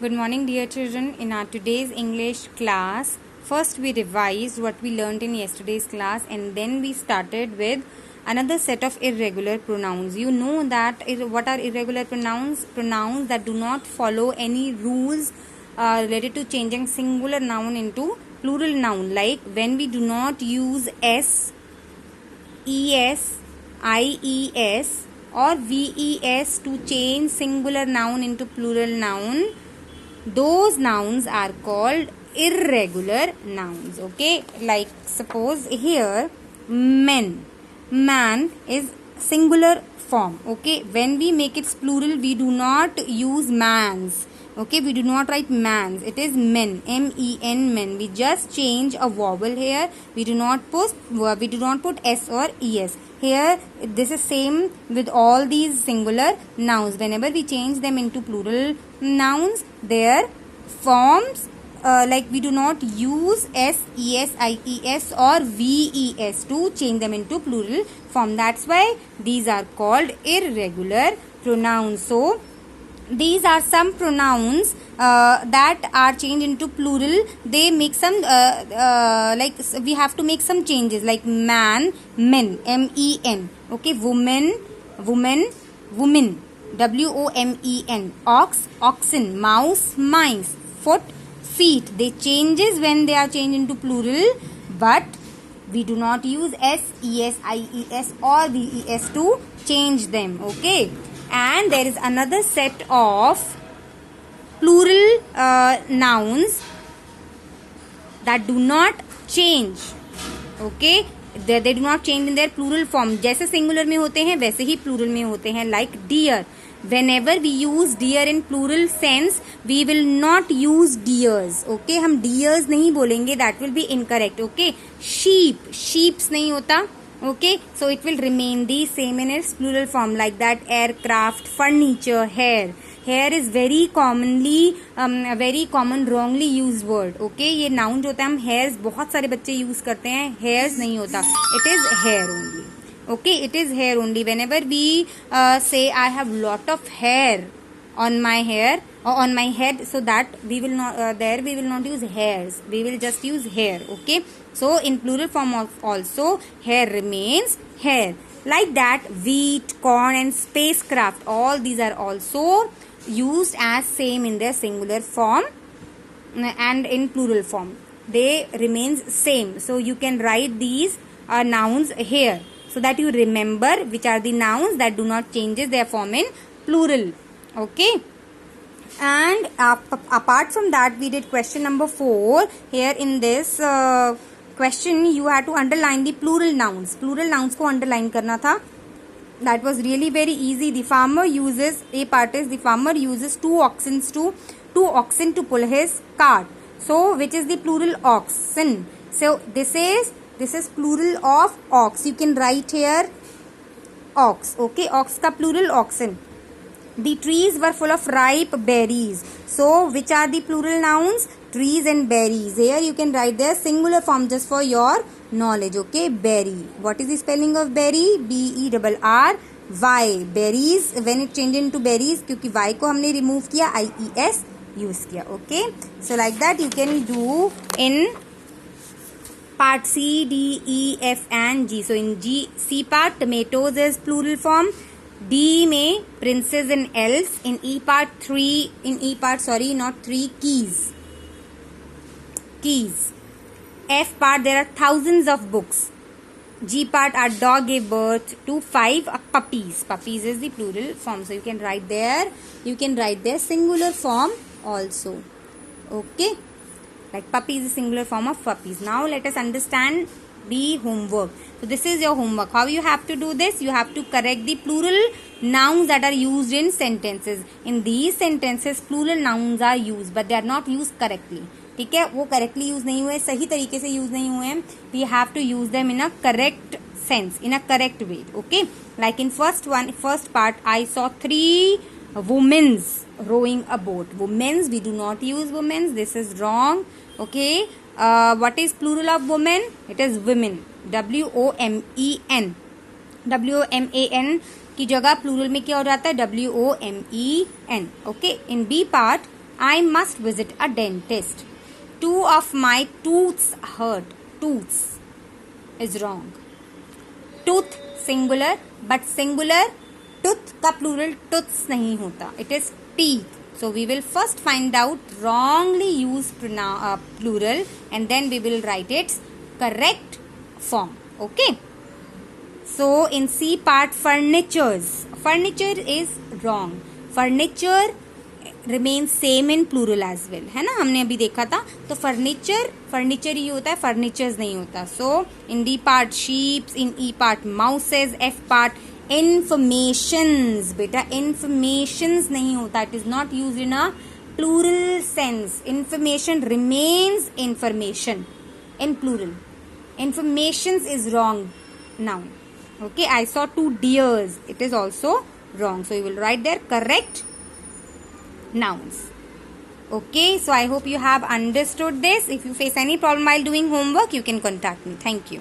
Good morning, dear children. In our today's English class, first we revised what we learned in yesterday's class, and then we started with another set of irregular pronouns. You know that what are irregular pronouns? Pronouns that do not follow any rules related to changing singular noun into plural noun. Like when we do not use s, es, ies or ves to change singular noun into plural noun, those nouns are called irregular nouns. Okay, like suppose here man is singular form. Okay, when we make its plural we do not use mans. Okay, we do not write mans, it is men, men, men. We just change a vowel here. We do not put s or es here. This is same with all these singular nouns. Whenever we change them into plural nouns, their forms like we do not use s, es, ies or ves to change them into plural form. That's why these are called irregular pronouns. So these are some pronouns that are changed into plural. They make some like we have to make some changes, like man, men, men. Okay, woman, woman, women, women. Ox, oxen. Mouse, mice. Foot, feet. They changes when they are changed into plural, but we do not use s, es, ies or ves to change them. Okay, and there is another set of plural nouns that do not change. Okay, they do not change in their plural form. जैसे singular में होते हैं वैसे ही plural में होते हैं. Like deer, whenever we use deer in plural sense, we will not use deers. Okay, हम deers नहीं बोलेंगे, that will be incorrect. Okay, sheep, sheeps नहीं होता. Okay, so it will remain the same in its plural form. Like that, aircraft, furniture, hair. Hair is very commonly very common wrongly used word. Okay, ये noun जो होता है हम hairs बहुत सारे बच्चे use करते हैं, hairs नहीं होता, it is hair only. Okay, it is hair only. Whenever we say I have lot of hair on my hair or on my head, so that we will not there we will not use hairs, we will just use hair. Okay, so in plural form of also hair remains hair. Like that, wheat, corn and spacecraft, all these are also used as same in their singular form and in plural form they remains same. So you can write these nouns here so that you remember which are the nouns that do not changes their form in plural. Okay, and apart from that, we did question number 4. Here in this question you had to underline the plural nouns. Plural nouns को underline करना था. That was really very easy. The farmer uses, a part is the farmer uses two oxen to pull his cart. So which is the plural? Oxen. So this is plural of ox. You can write here ox. Okay, ox का plural oxen. The trees were full of ripe berries. So which are the plural nouns? Trees and berries. Here you can write their singular form just for your knowledge. Okay, berry. What is the spelling of berry? berry. Berries, when it changed into berries, क्योंकि y को हमने remove किया, ies use किया. Okay, so like that you can do in part C, D, E, F and G. So in C part, tomatoes is plural form. D में princes and elves. In E part, keys. F part, there are thousands of books. G part, our dog gave birth to 5 puppies. Puppies is the plural form. So you can write their singular form also. Okay, like puppy is the singular form of puppies. Now let us understand the homework. So this is your homework. How you have to do this? You have to correct the plural nouns that are used in sentences. In these sentences plural nouns are used but they are not used correctly. ठीक है, वो correctly use नहीं हुए, सही तरीके से use नहीं हुए हैं. We have to use them in a correct sense, in a correct way. Okay, like in first part I saw 3 womens rowing a boat. Womens, we do not use womens, this is wrong. Okay, what is plural of women? It is women. women. woman की जगह plural में क्या हो जाता है? women. Okay, in B part I must visit a dentist. 2 of my tooths hurt. Tooths is wrong. Tooth singular, but singular tooth का plural tooths नहीं होता. It is teeth. So we will first find out wrongly used plural, and then we will write its correct form. Okay. So in C part, furnitures. Furniture is wrong. Furniture remains same in plural as well, है ना, हमने अभी देखा था. तो furniture ही होता है, furnitures नहीं होता. So in D part sheeps, in E part mouses, F part informations. बेटा informations नहीं होता. It is not used in a plural sense. Information remains information in plural. Informations is wrong noun. Okay, I saw 2 deers. It is also wrong. So you will write there correct nouns. Okay, so I hope you have understood this. If you face any problem while doing homework, you can contact me. Thank you.